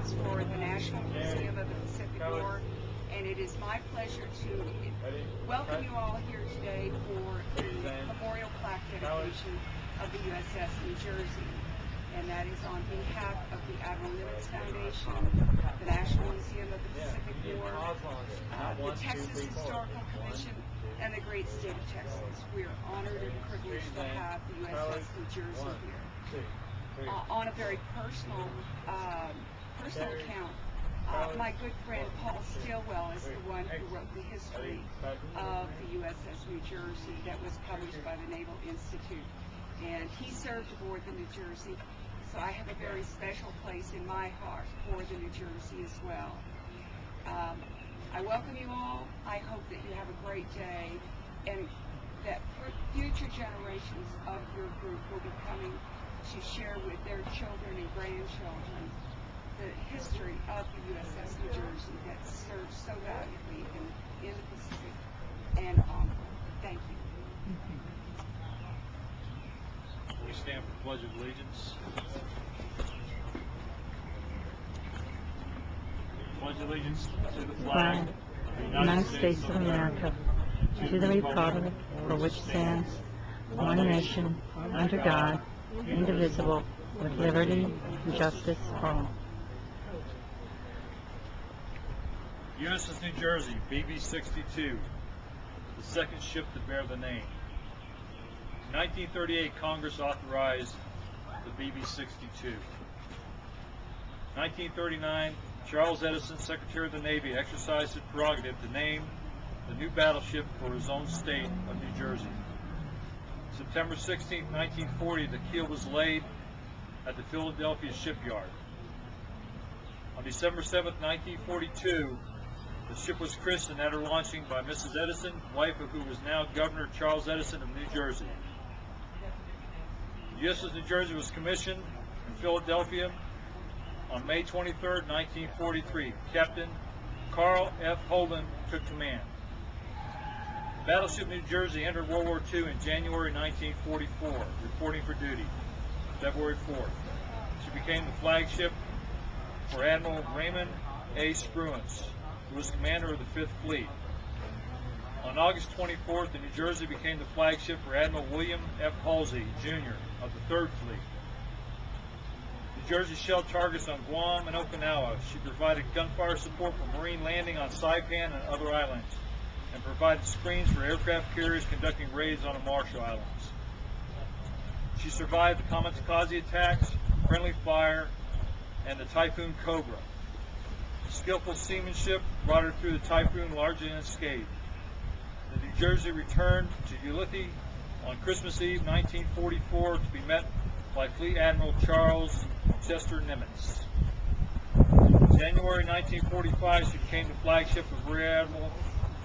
stands for the National Museum of the Pacific War, and it is my pleasure to welcome you all here today for the memorial plaque dedication of the USS New Jersey. And that is on behalf of the Admiral Nimitz Foundation, the National Museum of the Pacific War, the Texas Historical Commission, and the great state of Texas. We are honored and privileged to have the USS New Jersey here. On a very personal account, my good friend Paul Stilwell is the one who wrote the history of the USS New Jersey that was published by the Naval Institute. And he served aboard the New Jersey, so I have a very special place in my heart for the New Jersey as well. I welcome you all. I hope that you have a great day, and that future generations of your group will be coming to share with their children and grandchildren the history of the USS New Jersey that served so valiantly in the Pacific and onward. Thank you. We stand for the Pledge of Allegiance. Pledge allegiance to the flag of the United States of America, to the republic for which stands one nation, under God, indivisible, with liberty and justice for all. USS New Jersey, BB-62, the second ship to bear the name. In 1938, Congress authorized the BB-62. 1939, Charles Edison, Secretary of the Navy, exercised his prerogative to name the new battleship for his own state of New Jersey. September 16, 1940, the keel was laid at the Philadelphia shipyard. On December 7, 1942, the ship was christened at her launching by Mrs. Edison, wife of who was now Governor Charles Edison of New Jersey. The USS New Jersey was commissioned in Philadelphia on May 23, 1943. Captain Carl F. Holden took command. The battleship New Jersey entered World War II in January 1944, reporting for duty February 4th. She became the flagship for Admiral Raymond A. Spruance, who was commander of the 5th Fleet. On August 24th, the New Jersey became the flagship for Admiral William F. Halsey, Jr. of the 3rd Fleet. New Jersey shelled targets on Guam and Okinawa. She provided gunfire support for Marine landing on Saipan and other islands, and provided screens for aircraft carriers conducting raids on the Marshall Islands. She survived the kamikaze attacks, friendly fire, and the Typhoon Cobra. Skillful seamanship brought her through the typhoon largely unscathed. The New Jersey returned to Ulithi on Christmas Eve 1944 to be met by Fleet Admiral Charles Chester Nimitz. In January 1945, she became the flagship of Rear Admiral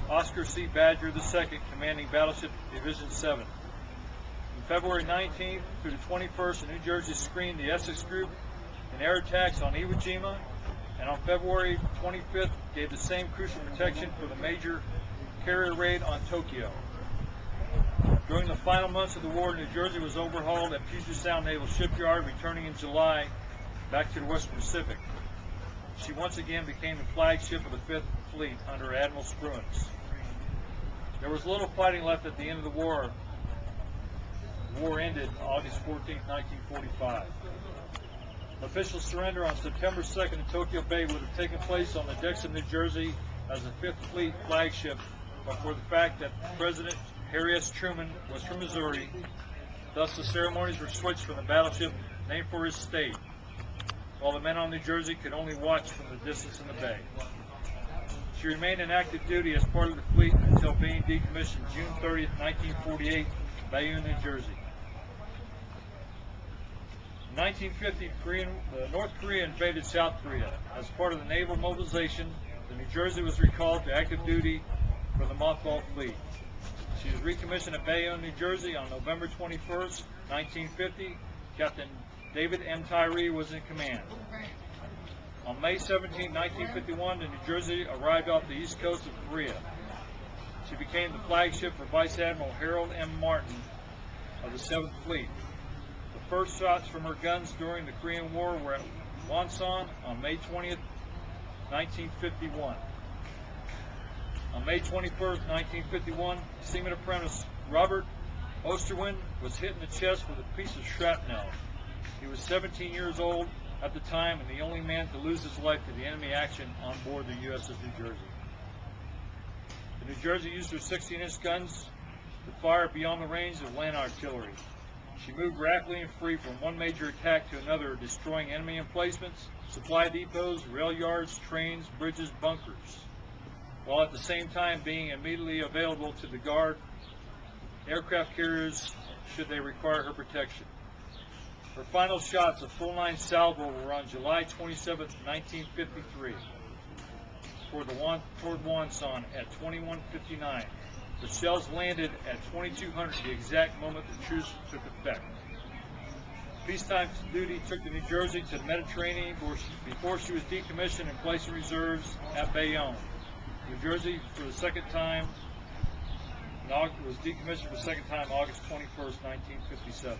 Oscar C. Badger II, commanding Battleship Division 7. From February 19th through the 21st, the New Jersey screened the Essex Group in air attacks on Iwo Jima, and on February 25th gave the same crucial protection for the major carrier raid on Tokyo. During the final months of the war, New Jersey was overhauled at Puget Sound Naval Shipyard, returning in July back to the Western Pacific. She once again became the flagship of the 5th Fleet under Admiral Spruance. There was little fighting left at the end of the war. The war ended August 14, 1945. Official surrender on September 2nd in Tokyo Bay would have taken place on the decks of New Jersey as a 5th Fleet flagship, but for the fact that President Harry S. Truman was from Missouri. Thus the ceremonies were switched from the battleship named for his state, while the men on New Jersey could only watch from the distance in the bay. She remained in active duty as part of the fleet until being decommissioned June 30, 1948, Bayonne, New Jersey. In 1950, North Korea invaded South Korea. As part of the naval mobilization, the New Jersey was recalled to active duty for the mothballed fleet. She was recommissioned at Bayonne, New Jersey on November 21st, 1950. Captain David M. Tyree was in command. On May 17, 1951, the New Jersey arrived off the east coast of Korea. She became the flagship for Vice Admiral Harold M. Martin of the 7th Fleet. The first shots from her guns during the Korean War were at Wonsan on May 20th, 1951. On May 21st, 1951, Seaman Apprentice Robert Osterwin was hit in the chest with a piece of shrapnel. He was 17 years old at the time and the only man to lose his life to the enemy action on board the USS New Jersey. The New Jersey used her 16-inch guns to fire beyond the range of land artillery. She moved rapidly and free from one major attack to another, destroying enemy emplacements, supply depots, rail yards, trains, bridges, bunkers, while at the same time being immediately available to the guard aircraft carriers should they require her protection. Her final shots, a full-line salvo, were on July 27, 1953, toward Wonsan at 21:59. The shells landed at 2200, the exact moment the truce took effect. Peacetime duty took the New Jersey to the Mediterranean before she was decommissioned and placed in reserves at Bayonne. New Jersey for the second time was decommissioned for the second time August 21st, 1957.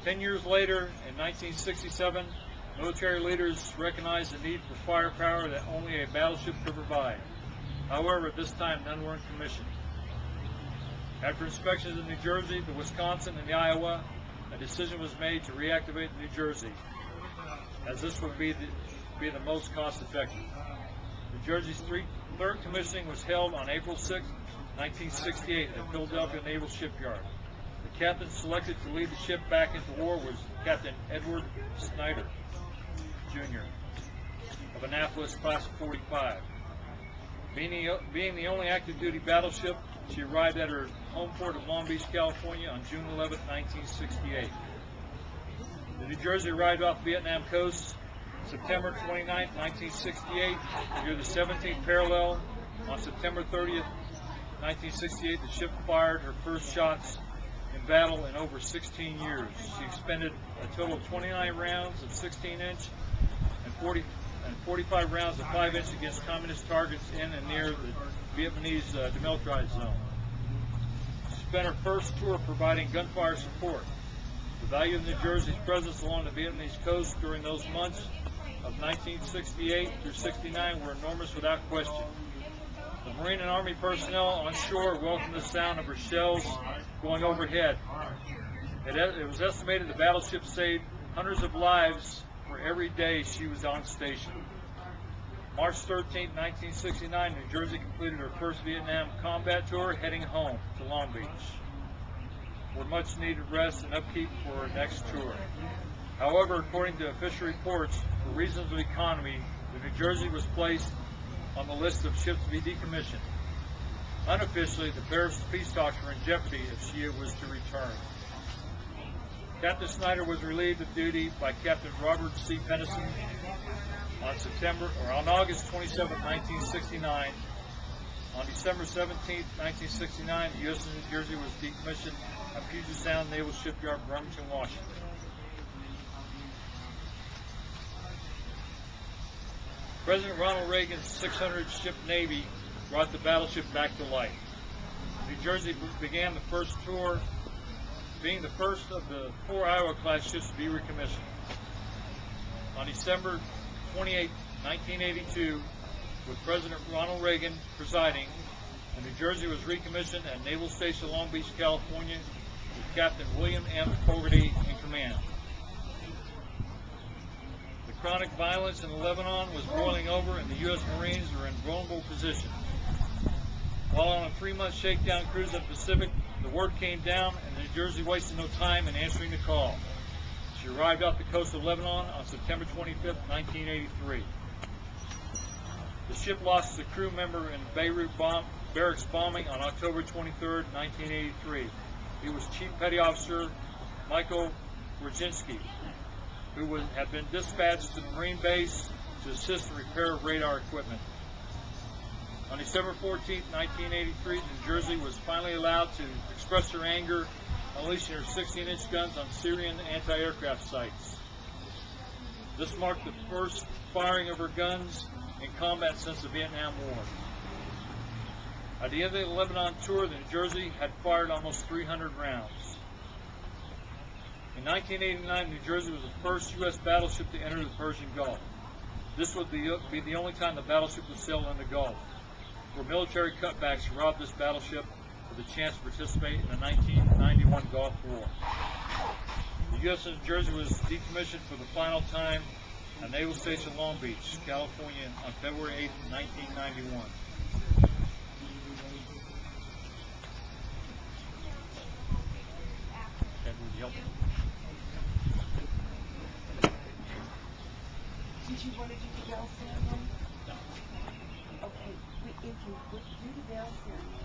10 years later, in 1967, military leaders recognized the need for firepower that only a battleship could provide. However, this time none were in commission. After inspections in New Jersey, the Wisconsin, and the Iowa, a decision was made to reactivate the New Jersey, as this would be the most cost-effective. New Jersey's third commissioning was held on April 6, 1968, at Philadelphia Naval Shipyard. The captain selected to lead the ship back into war was Captain Edward Snyder, Jr. of Annapolis, class of 45. Being the only active duty battleship, she arrived at her home port of Long Beach, California on June 11, 1968. The New Jersey arrived off the Vietnam coast September 29, 1968, near the 17th parallel. On September 30, 1968, the ship fired her first shots in battle in over 16 years. She expended a total of 29 rounds of 16-inch and 45 rounds of 5-inch against communist targets in and near the Vietnamese demilitarized zone. She spent her first tour providing gunfire support. The value of New Jersey's presence along the Vietnamese coast during those months of 1968 through 69 were enormous without question. The Marine and Army personnel on shore welcomed the sound of her shells going overhead. It was estimated the battleship saved hundreds of lives for every day she was on station. March 13, 1969, New Jersey completed her first Vietnam combat tour, heading home to Long Beach for much needed rest and upkeep for her next tour. However, according to official reports, for reasons of economy, the New Jersey was placed on the list of ships to be decommissioned. Unofficially, the Paris peace talks were in jeopardy if she was to return. Captain Snyder was relieved of duty by Captain Robert C. Pennison on August 27, 1969. On December 17, 1969, the USS New Jersey was decommissioned at Puget Sound Naval Shipyard, Bremerton, Washington. President Ronald Reagan's 600-ship Navy brought the battleship back to life. New Jersey began the first tour, being the first of the 4 Iowa-class ships to be recommissioned. On December 28, 1982, with President Ronald Reagan presiding, the New Jersey was recommissioned at Naval Station Long Beach, California, with Captain William M. Fogarty in command. The chronic violence in Lebanon was boiling over, and the U.S. Marines were in vulnerable position. While on a 3-month shakedown cruise in the Pacific, the word came down, and the New Jersey wasted no time in answering the call. She arrived off the coast of Lebanon on September 25, 1983. The ship lost a crew member in Beirut barracks bombing on October 23, 1983. He was Chief Petty Officer Michael Wojcinski, who had been dispatched to the Marine base to assist in repair of radar equipment. On December 14, 1983, the New Jersey was finally allowed to express her anger, unleashing her 16-inch guns on Syrian anti-aircraft sites. This marked the first firing of her guns in combat since the Vietnam War. At the end of the Lebanon tour, the New Jersey had fired almost 300 rounds. In 1989, New Jersey was the first U.S. battleship to enter the Persian Gulf. This would be the only time the battleship would sail in the Gulf, where military cutbacks robbed this battleship of the chance to participate in the 1991 Gulf War. The USS New Jersey was decommissioned for the final time at Naval Station Long Beach, California on February 8, 1991. Did you want to do the bell ceremony? No. Okay, if you would do the bell ceremony,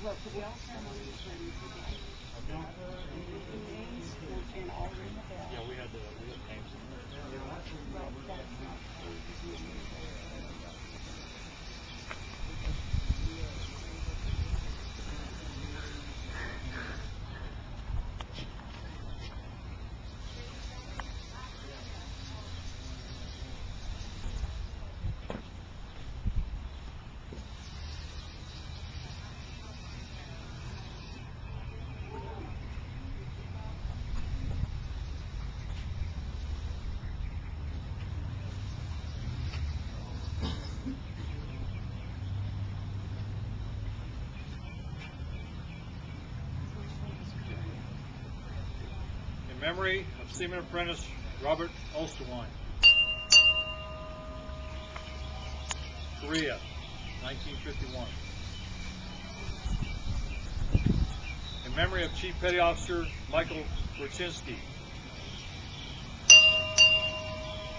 well, the bell ceremony is ready to go. The names and all ring the bell. Yeah, we had names. Well, that's not In memory of Seaman Apprentice Robert Osterwein. Korea, 1951. In memory of Chief Petty Officer Michael Korchinski.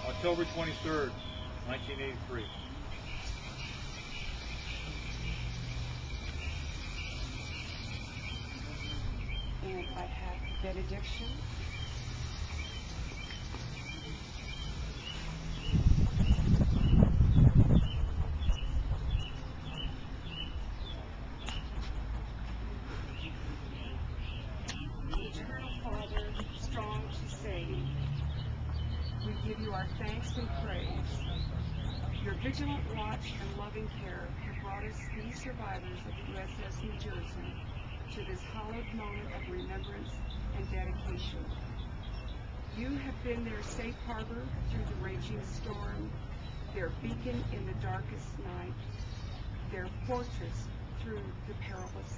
October 23rd, 1983. And I have the benediction. Eternal Father, strong to save, we give you our thanks and praise. Your vigilant watch and loving care have brought us, these survivors of the USS New Jersey, to this hallowed moment of remembrance and dedication. You have been their safe harbor through the raging storm, their beacon in the darkest night, their fortress through the perilous